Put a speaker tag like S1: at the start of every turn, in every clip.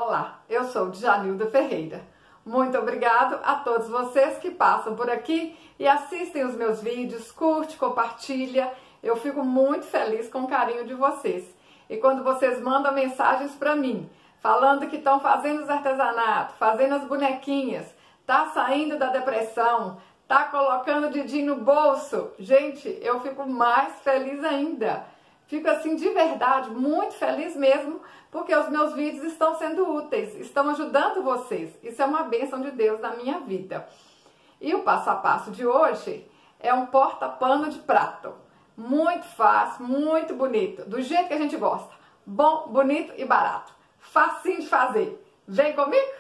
S1: Olá, eu sou Djanilda Ferreira. Muito obrigado a todos vocês que passam por aqui e assistem os meus vídeos, curte, compartilha. Eu fico muito feliz com o carinho de vocês. E quando vocês mandam mensagens para mim, falando que estão fazendo os artesanatos, fazendo as bonequinhas, tá saindo da depressão, tá colocando o dedinho no bolso, gente, eu fico mais feliz ainda. Fico assim de verdade, muito feliz mesmo, porque os meus vídeos estão sendo úteis, estão ajudando vocês. Isso é uma bênção de Deus na minha vida. E o passo a passo de hoje é um porta-pano de prato. Muito fácil, muito bonito, do jeito que a gente gosta. Bom, bonito e barato. Facinho de fazer. Vem comigo?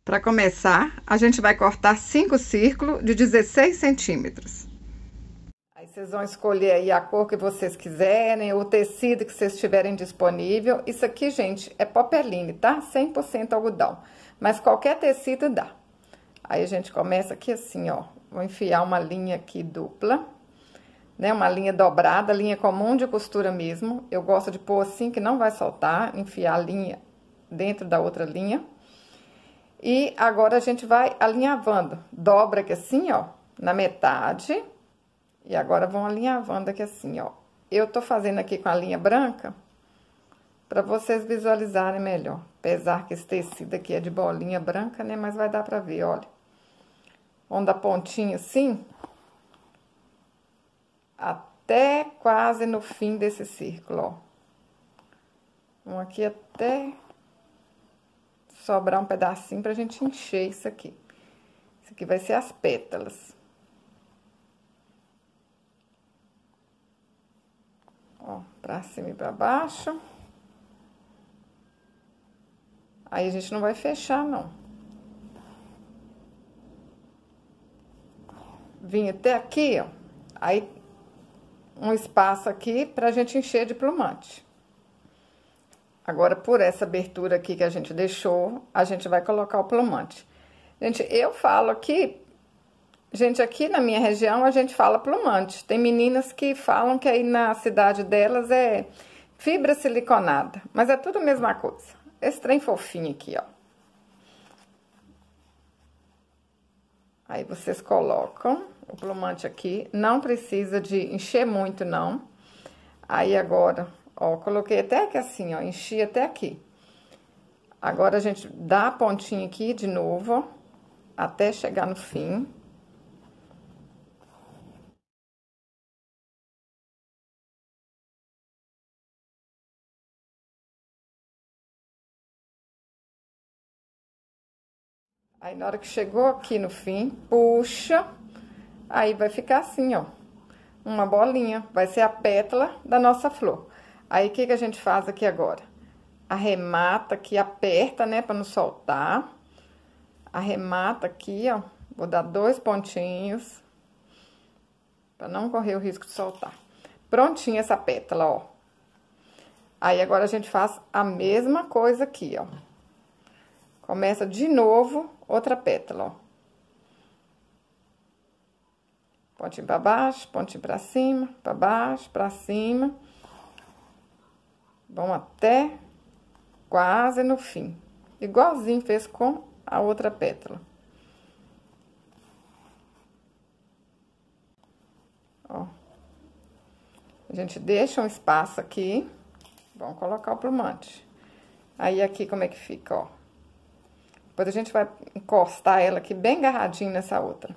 S1: Para começar, a gente vai cortar 5 círculos de 16 centímetros. Aí vocês vão escolher aí a cor que vocês quiserem, o tecido que vocês tiverem disponível. Isso aqui, gente, é popeline, tá? 100% algodão. Mas qualquer tecido dá. Aí a gente começa aqui assim, ó. Vou enfiar uma linha aqui dupla, né? Uma linha dobrada, linha comum de costura mesmo. Eu gosto de pôr assim que não vai soltar, enfiar a linha dentro da outra linha. E agora a gente vai alinhavando. Dobra aqui assim, ó, na metade. E agora vão alinhavando aqui assim, ó. Eu tô fazendo aqui com a linha branca para vocês visualizarem melhor. Apesar que esse tecido aqui é de bolinha branca, né? Mas vai dar pra ver, olha. Vamos dar pontinha assim, até quase no fim desse círculo, ó. Vamos aqui até sobrar um pedacinho pra gente encher isso aqui. Isso aqui vai ser as pétalas. Ó, pra cima e pra baixo. Aí a gente não vai fechar, não. Vim até aqui, ó. Aí, um espaço aqui pra gente encher de plumante. Agora, por essa abertura aqui que a gente deixou, a gente vai colocar o plumante. Gente, eu falo aqui... Gente, aqui na minha região a gente fala plumante. Tem meninas que falam que aí na cidade delas é fibra siliconada. Mas é tudo a mesma coisa. Esse trem fofinho aqui, ó. Aí vocês colocam o plumante aqui. Não precisa de encher muito, não. Aí agora, ó, coloquei até aqui assim, ó. Enchi até aqui. Agora a gente dá a pontinha aqui de novo, ó. Até chegar no fim. Aí, na hora que chegou aqui no fim, puxa, aí vai ficar assim, ó, uma bolinha, vai ser a pétala da nossa flor. Aí, o que que a gente faz aqui agora? Arremata aqui, aperta, né, pra não soltar. Arremata aqui, ó, vou dar 2 pontinhos, pra não correr o risco de soltar. Prontinha essa pétala, ó. Aí, agora a gente faz a mesma coisa aqui, ó. Começa de novo, outra pétala, ó. Pontinho pra baixo, pontinho pra cima, pra baixo, pra cima. Vamos até quase no fim. Igualzinho fez com a outra pétala. Ó. A gente deixa um espaço aqui. Vamos colocar o plumante. Aí, aqui, como é que fica, ó. Depois a gente vai encostar ela aqui bem agarradinho nessa outra.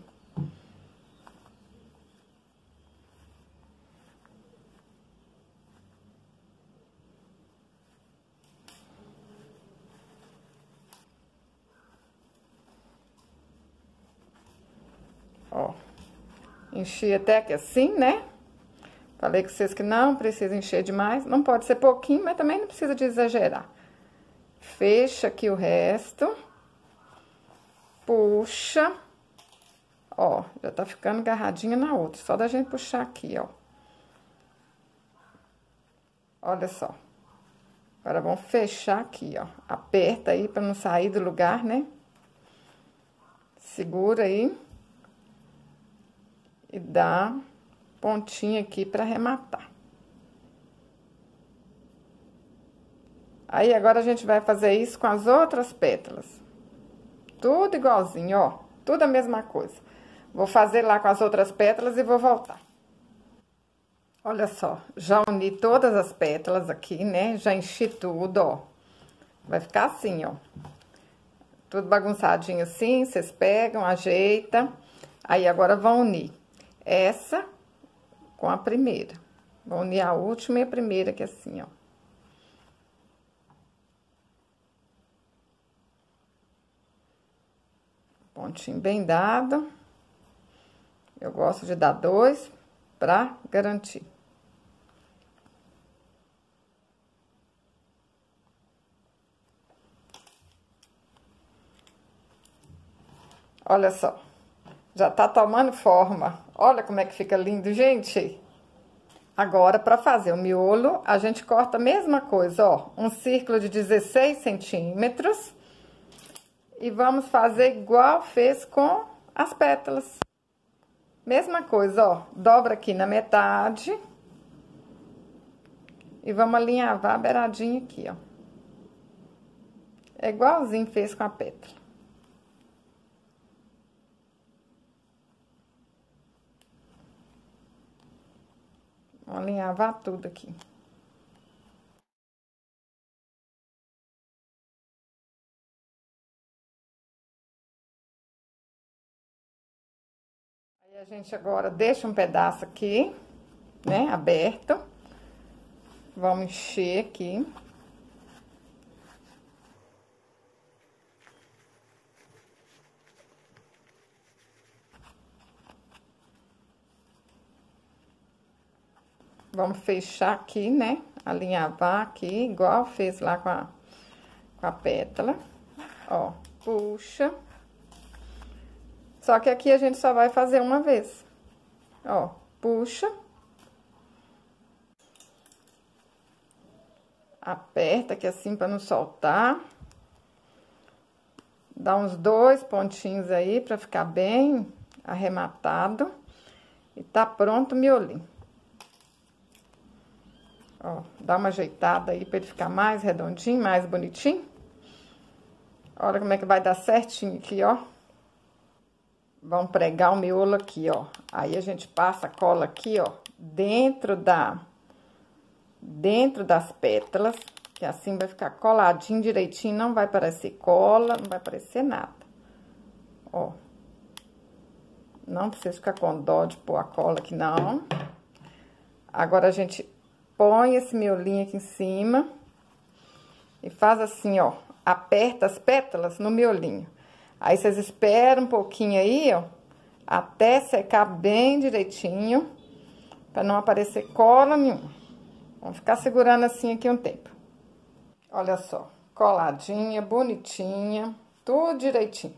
S1: Ó. Enchi até aqui assim, né? Falei com vocês que não precisa encher demais. Não pode ser pouquinho, mas também não precisa de exagerar. Fecha aqui o resto. Puxa. Ó, já tá ficando agarradinha na outra. Só da gente puxar aqui, ó. Olha só. Agora, vamos fechar aqui, ó. Aperta aí pra não sair do lugar, né? Segura aí. E dá pontinha aqui pra arrematar. Aí, agora a gente vai fazer isso com as outras pétalas. Tudo igualzinho, ó. Tudo a mesma coisa. Vou fazer lá com as outras pétalas e vou voltar. Olha só, já uni todas as pétalas aqui, né? Já enchi tudo, ó. Vai ficar assim, ó. Tudo bagunçadinho assim, vocês pegam, ajeita. Aí, agora vão unir essa com a primeira. Vão unir a última e a primeira, que é assim, ó. Pontinho bem dado. Eu gosto de dar 2 pra garantir. Olha só, já tá tomando forma. Olha como é que fica lindo, gente. Agora, para fazer o miolo, a gente corta a mesma coisa, ó. Um círculo de 16 centímetros. E vamos fazer igual fez com as pétalas. Mesma coisa, ó. Dobra aqui na metade. E vamos alinhavar a beiradinha aqui, ó. É igualzinho fez com a pétala. Vamos alinhavar tudo aqui. Aí a gente agora deixa um pedaço aqui, né, aberto. Vamos encher aqui. Vamos fechar aqui, né? Alinhavar aqui, igual fez lá com a pétala. Ó, puxa. Só que aqui a gente só vai fazer uma vez. Ó, puxa. Aperta aqui assim pra não soltar. Dá uns 2 pontinhos aí pra ficar bem arrematado. E tá pronto o miolinho. Ó, dá uma ajeitada aí pra ele ficar mais redondinho, mais bonitinho. Olha como é que vai dar certinho aqui, ó. Vamos pregar o miolo aqui, ó. Aí a gente passa a cola aqui, ó, dentro das pétalas, que assim vai ficar coladinho direitinho, não vai parecer cola, não vai parecer nada. Ó. Não precisa ficar com dó de pôr a cola aqui, não. Agora a gente põe esse miolinho aqui em cima e faz assim, ó, aperta as pétalas no miolinho. Aí, vocês esperam um pouquinho aí, ó, até secar bem direitinho, pra não aparecer cola nenhuma. Vamos ficar segurando assim aqui um tempo. Olha só, coladinha, bonitinha, tudo direitinho.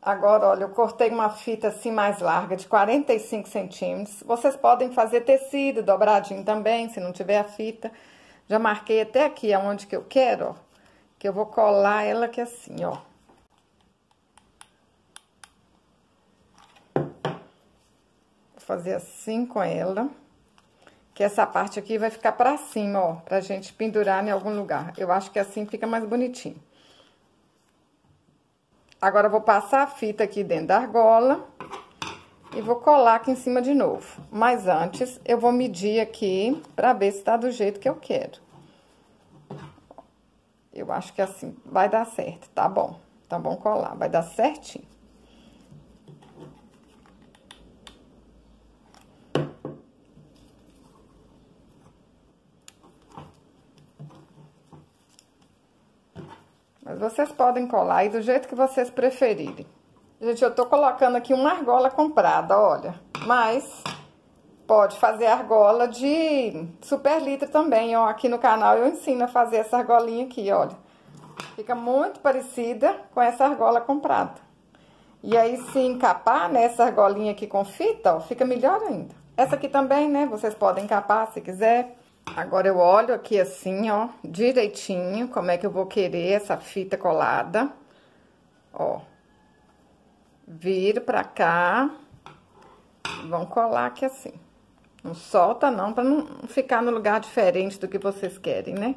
S1: Agora, olha, eu cortei uma fita assim mais larga, de 45 centímetros. Vocês podem fazer tecido dobradinho também, se não tiver a fita. Já marquei até aqui aonde que eu quero, ó. Que eu vou colar ela aqui assim, ó. Vou fazer assim com ela. Que essa parte aqui vai ficar pra cima, ó. Pra gente pendurar em algum lugar. Eu acho que assim fica mais bonitinho. Agora, eu vou passar a fita aqui dentro da argola e vou colar aqui em cima de novo. Mas antes, eu vou medir aqui pra ver se tá do jeito que eu quero. Eu acho que assim vai dar certo, tá bom. Tá bom colar, vai dar certinho. Mas vocês podem colar aí do jeito que vocês preferirem. Gente, eu tô colocando aqui uma argola comprada, olha. Mas pode fazer argola de super litro também, ó. Aqui no canal eu ensino a fazer essa argolinha aqui, olha. Fica muito parecida com essa argola comprada. E aí, se encapar nessa argolinha aqui com fita, ó, fica melhor ainda. Essa aqui também, né? Vocês podem encapar se quiser. Agora, eu olho aqui assim, ó, direitinho, como é que eu vou querer essa fita colada. Ó. Viro pra cá. Vão colar aqui assim. Não solta não, pra não ficar no lugar diferente do que vocês querem, né?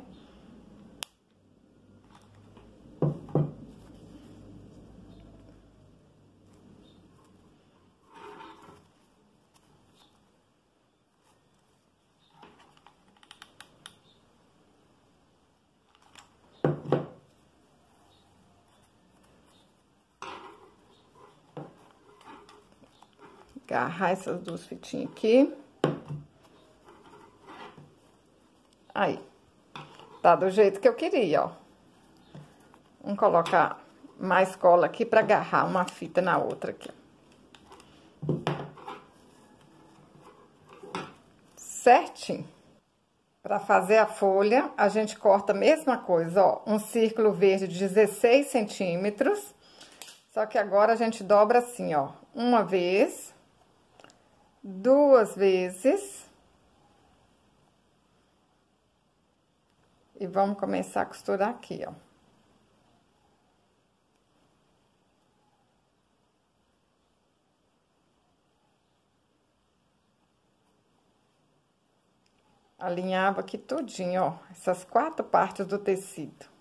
S1: Agarrar essas duas fitinhas aqui. Aí. Tá do jeito que eu queria, ó. Vamos colocar mais cola aqui pra agarrar uma fita na outra aqui, ó. Certinho. Pra fazer a folha, a gente corta a mesma coisa, ó. Um círculo verde de 16 centímetros. Só que agora a gente dobra assim, ó. Uma vez. Duas vezes. E vamos começar a costurar aqui, ó. Alinhava aqui tudinho, ó, essas 4 partes do tecido.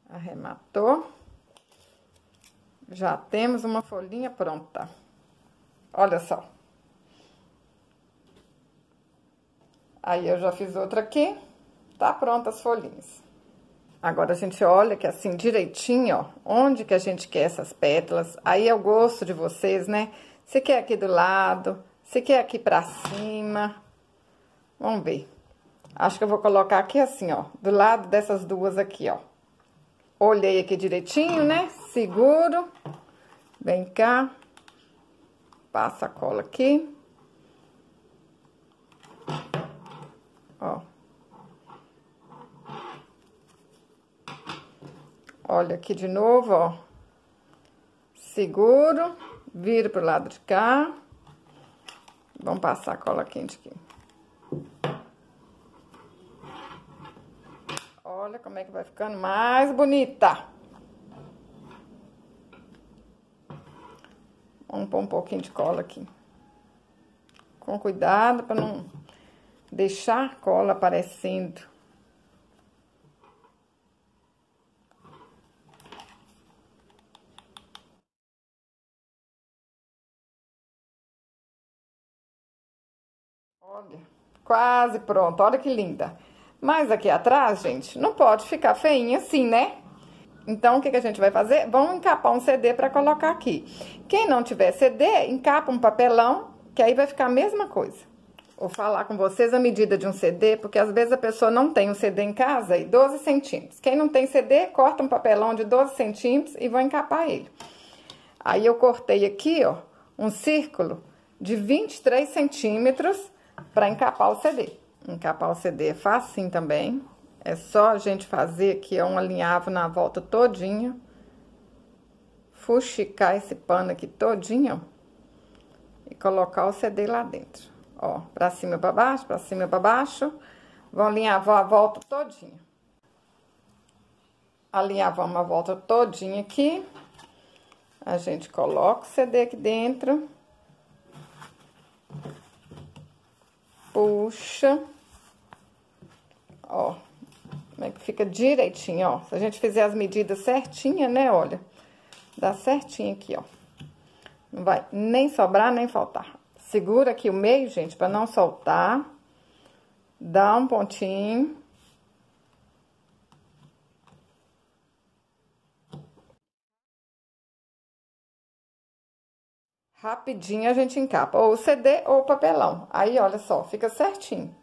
S1: Arrematou. Já temos uma folhinha pronta. Olha só. Aí, eu já fiz outra aqui. Tá pronta as folhinhas. Agora, a gente olha que assim, direitinho, ó, onde que a gente quer essas pétalas. Aí, é o gosto de vocês, né? Se quer aqui do lado, se quer aqui pra cima. Vamos ver. Acho que eu vou colocar aqui assim, ó, do lado dessas duas aqui, ó. Olhei aqui direitinho, né? Seguro. Vem cá. Passa a cola aqui. Ó. Olha aqui de novo, ó. Seguro. Viro pro lado de cá. Vamos passar a cola quente aqui. Olha como é que vai ficando mais bonita. Vamos pôr um pouquinho de cola aqui. Com cuidado para não deixar a cola aparecendo. Olha, quase pronto. Olha que linda. Mas aqui atrás, gente, não pode ficar feinha assim, né? Então, o que que a gente vai fazer? Vamos encapar um CD para colocar aqui. Quem não tiver CD, encapa um papelão, que aí vai ficar a mesma coisa. Vou falar com vocês a medida de um CD, porque às vezes a pessoa não tem um CD em casa e 12 centímetros. Quem não tem CD, corta um papelão de 12 centímetros e vou encapar ele. Aí, eu cortei aqui, ó, um círculo de 23 centímetros para encapar o CD. Encapar o CD é facinho também. É só a gente fazer aqui, ó, um alinhavo na volta todinha. Fuxicar esse pano aqui todinho, ó. E colocar o CD lá dentro. Ó, pra cima e pra baixo, pra cima e pra baixo. Vão alinhavar a volta todinha. Alinhavamos a volta todinha aqui. A gente coloca o CD aqui dentro. Puxa. Ó, como é que fica direitinho, ó. Se a gente fizer as medidas certinhas, né, olha. Dá certinho aqui, ó. Não vai nem sobrar, nem faltar. Segura aqui o meio, gente, pra não soltar. Dá um pontinho. Rapidinho a gente encapa, ou o CD ou o papelão. Aí, olha só, fica certinho.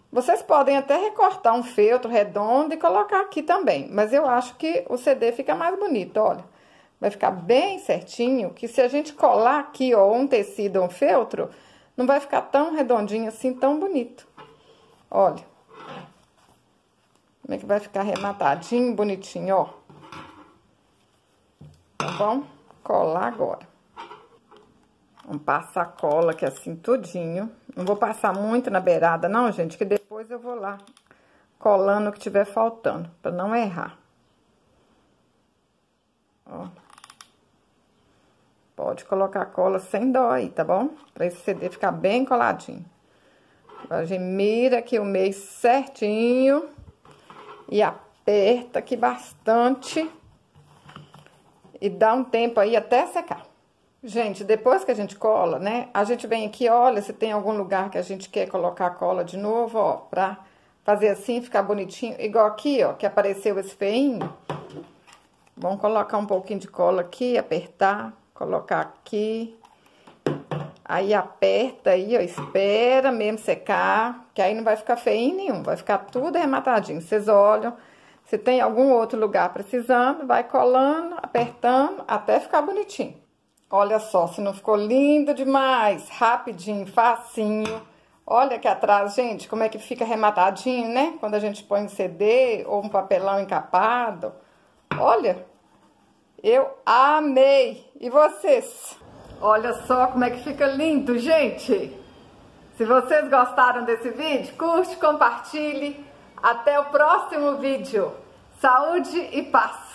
S1: Vocês podem até recortar um feltro redondo e colocar aqui também. Mas eu acho que o CD fica mais bonito, olha. Vai ficar bem certinho, que se a gente colar aqui, ó, um tecido ou um feltro, não vai ficar tão redondinho assim, tão bonito. Olha. Como é que vai ficar arrematadinho, bonitinho, ó. Tá bom? Colar agora. Vamos passar a cola aqui assim, tudinho. Não vou passar muito na beirada, não, gente, que depois eu vou lá colando o que tiver faltando, pra não errar. Ó. Pode colocar cola sem dó aí, tá bom? Pra esse CD ficar bem coladinho. A gente mira aqui o meio certinho e aperta aqui bastante e dá um tempo aí até secar. Gente, depois que a gente cola, né, a gente vem aqui, olha, se tem algum lugar que a gente quer colocar a cola de novo, ó, pra fazer assim, ficar bonitinho, igual aqui, ó, que apareceu esse feinho. Vamos colocar um pouquinho de cola aqui, apertar, colocar aqui. Aí aperta aí, ó, espera mesmo secar, que aí não vai ficar feio nenhum, vai ficar tudo arrematadinho. Vocês olham, se tem algum outro lugar precisando, vai colando, apertando, até ficar bonitinho. Olha só, se não ficou lindo demais, rapidinho, facinho. Olha aqui atrás, gente, como é que fica arrematadinho, né? Quando a gente põe um CD ou um papelão encapado. Olha, eu amei! E vocês? Olha só como é que fica lindo, gente! Se vocês gostaram desse vídeo, curte, compartilhe. Até o próximo vídeo. Saúde e paz!